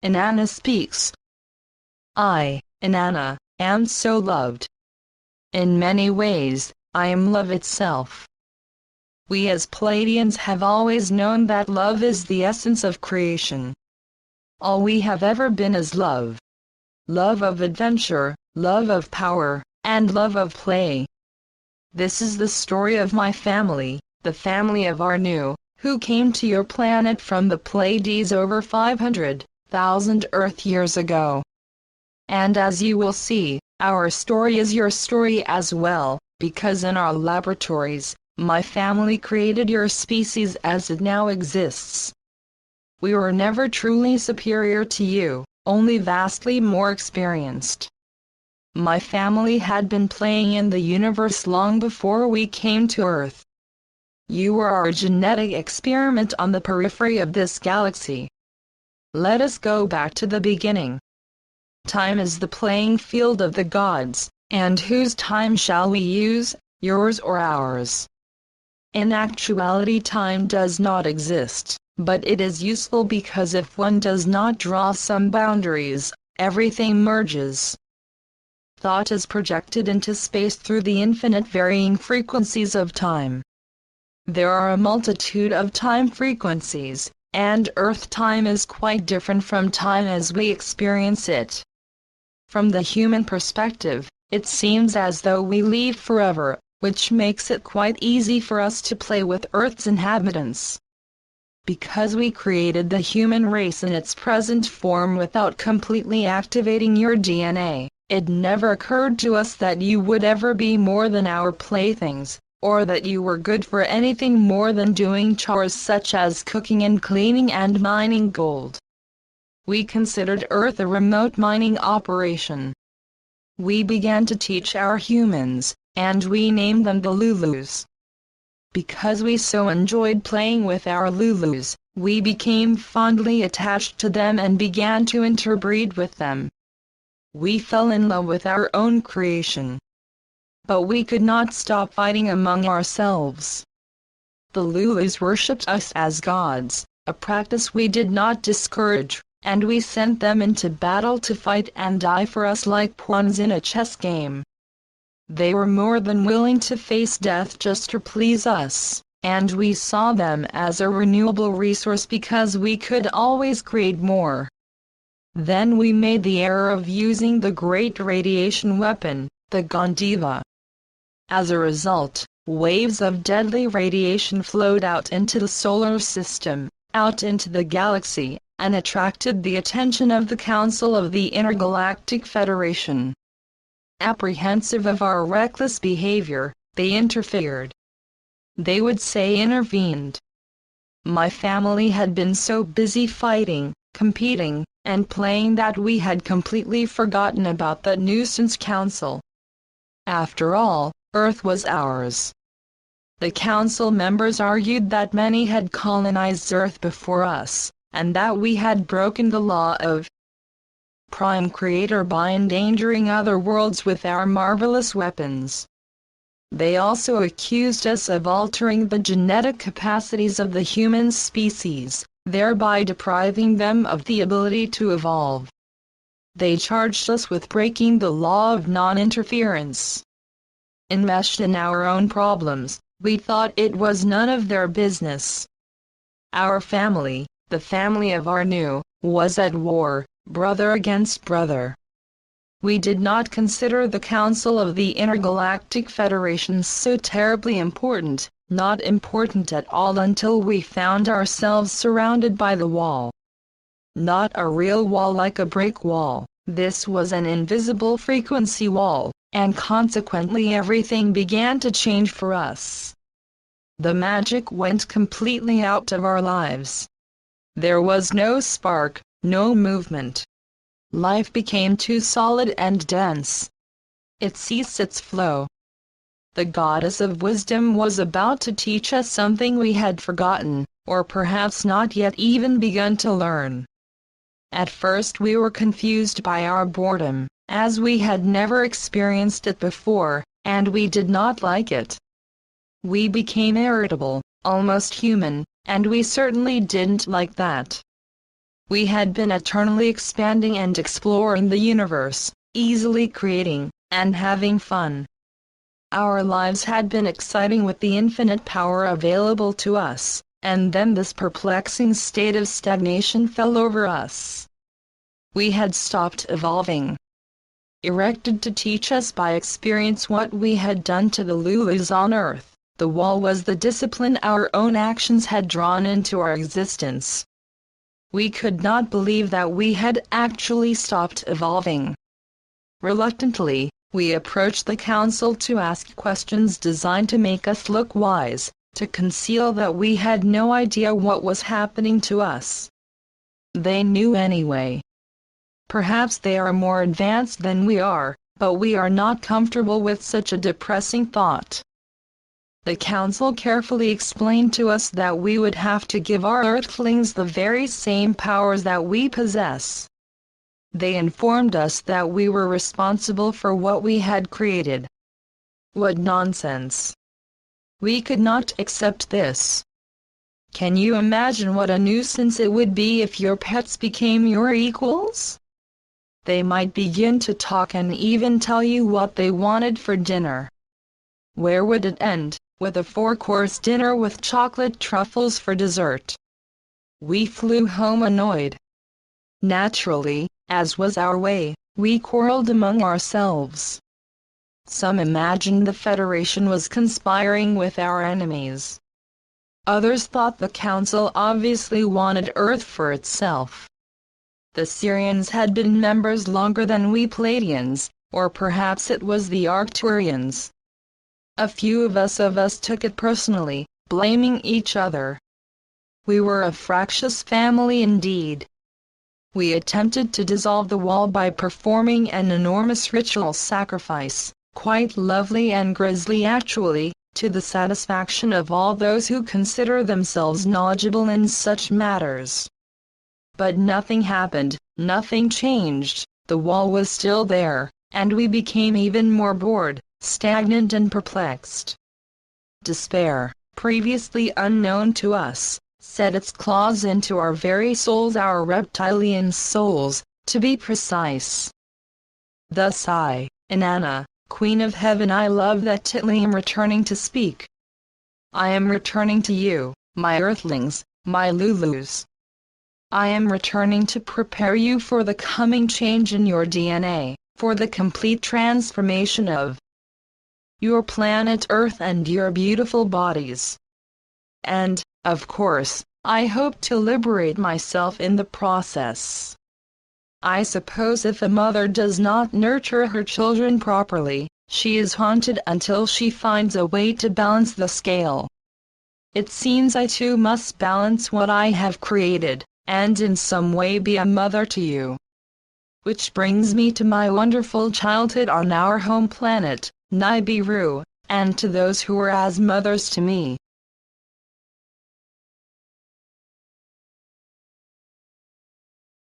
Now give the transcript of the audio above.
Inanna speaks. I, Inanna, am so loved. In many ways, I am love itself. We as Pleiadians have always known that love is the essence of creation. All we have ever been is love. Love of adventure, love of power, and love of play. This is the story of my family, the family of Arnu, who came to your planet from the Pleiades over 500,000 Earth years ago. And as you will see, our story is your story as well, because in our laboratories, my family created your species as it now exists. We were never truly superior to you, only vastly more experienced. My family had been playing in the universe long before we came to Earth. You were our genetic experiment on the periphery of this galaxy. Let us go back to the beginning. Time is the playing field of the gods, and whose time shall we use, yours or ours? In actuality, time does not exist, but it is useful because if one does not draw some boundaries, everything merges. Thought is projected into space through the infinite varying frequencies of time. There are a multitude of time frequencies, and Earth time is quite different from time as we experience it. From the human perspective, it seems as though we live forever, which makes it quite easy for us to play with Earth's inhabitants. Because we created the human race in its present form without completely activating your DNA, it never occurred to us that you would ever be more than our playthings, or that you were good for anything more than doing chores such as cooking and cleaning and mining gold. We considered Earth a remote mining operation. We began to teach our humans, and we named them the Lulus. Because we so enjoyed playing with our Lulus, we became fondly attached to them and began to interbreed with them. We fell in love with our own creation. But we could not stop fighting among ourselves. The Lulus worshipped us as gods, a practice we did not discourage, and we sent them into battle to fight and die for us like pawns in a chess game. They were more than willing to face death just to please us, and we saw them as a renewable resource because we could always create more. Then we made the error of using the great radiation weapon, the Gandiva. As a result, waves of deadly radiation flowed out into the solar system, out into the galaxy, and attracted the attention of the Council of the Intergalactic Federation. Apprehensive of our reckless behavior, they interfered. They would say intervened. My family had been so busy fighting, competing, and playing that we had completely forgotten about that nuisance council. After all, Earth was ours. The council members argued that many had colonized Earth before us, and that we had broken the law of Prime Creator by endangering other worlds with our marvelous weapons. They also accused us of altering the genetic capacities of the human species, thereby depriving them of the ability to evolve. They charged us with breaking the law of non-interference. Enmeshed in our own problems, we thought it was none of their business. Our family, the family of Arnu, was at war, brother against brother. We did not consider the Council of the Intergalactic Federation so terribly important, not important at all until we found ourselves surrounded by the wall. Not a real wall like a brick wall, this was an invisible frequency wall, and consequently everything began to change for us. The magic went completely out of our lives. There was no spark, no movement. Life became too solid and dense. It ceased its flow. The goddess of wisdom was about to teach us something we had forgotten, or perhaps not yet even begun to learn. At first we were confused by our boredom, as we had never experienced it before, and we did not like it. We became irritable, almost human, and we certainly didn't like that. We had been eternally expanding and exploring the universe, easily creating, and having fun. Our lives had been exciting with the infinite power available to us, and then this perplexing state of stagnation fell over us. We had stopped evolving. Erected to teach us by experience what we had done to the Lulus on Earth, the wall was the discipline our own actions had drawn into our existence. We could not believe that we had actually stopped evolving. Reluctantly, we approached the council to ask questions designed to make us look wise, to conceal that we had no idea what was happening to us. They knew anyway. Perhaps they are more advanced than we are, but we are not comfortable with such a depressing thought. The council carefully explained to us that we would have to give our earthlings the very same powers that we possess. They informed us that we were responsible for what we had created. What nonsense! We could not accept this. Can you imagine what a nuisance it would be if your pets became your equals? They might begin to talk and even tell you what they wanted for dinner. Where would it end? With a 4-course dinner with chocolate truffles for dessert. We flew home annoyed. Naturally, as was our way, we quarreled among ourselves. Some imagined the Federation was conspiring with our enemies. Others thought the Council obviously wanted Earth for itself. The Syrians had been members longer than we Pleiadians, or perhaps it was the Arcturians. A few of us took it personally, blaming each other. We were a fractious family indeed. We attempted to dissolve the wall by performing an enormous ritual sacrifice, quite lovely and grisly actually, to the satisfaction of all those who consider themselves knowledgeable in such matters. But nothing happened, nothing changed, the wall was still there, and we became even more bored, stagnant and perplexed. Despair, previously unknown to us, set its claws into our very souls, our reptilian souls, to be precise. Thus I, Inanna, Queen of Heaven, I love that titly am returning to speak. I am returning to you, my earthlings, my Lulus. I am returning to prepare you for the coming change in your DNA, for the complete transformation of your planet Earth and your beautiful bodies. And, of course, I hope to liberate myself in the process. I suppose if a mother does not nurture her children properly, she is haunted until she finds a way to balance the scale. It seems I too must balance what I have created, and in some way be a mother to you. Which brings me to my wonderful childhood on our home planet, Nibiru, and to those who were as mothers to me.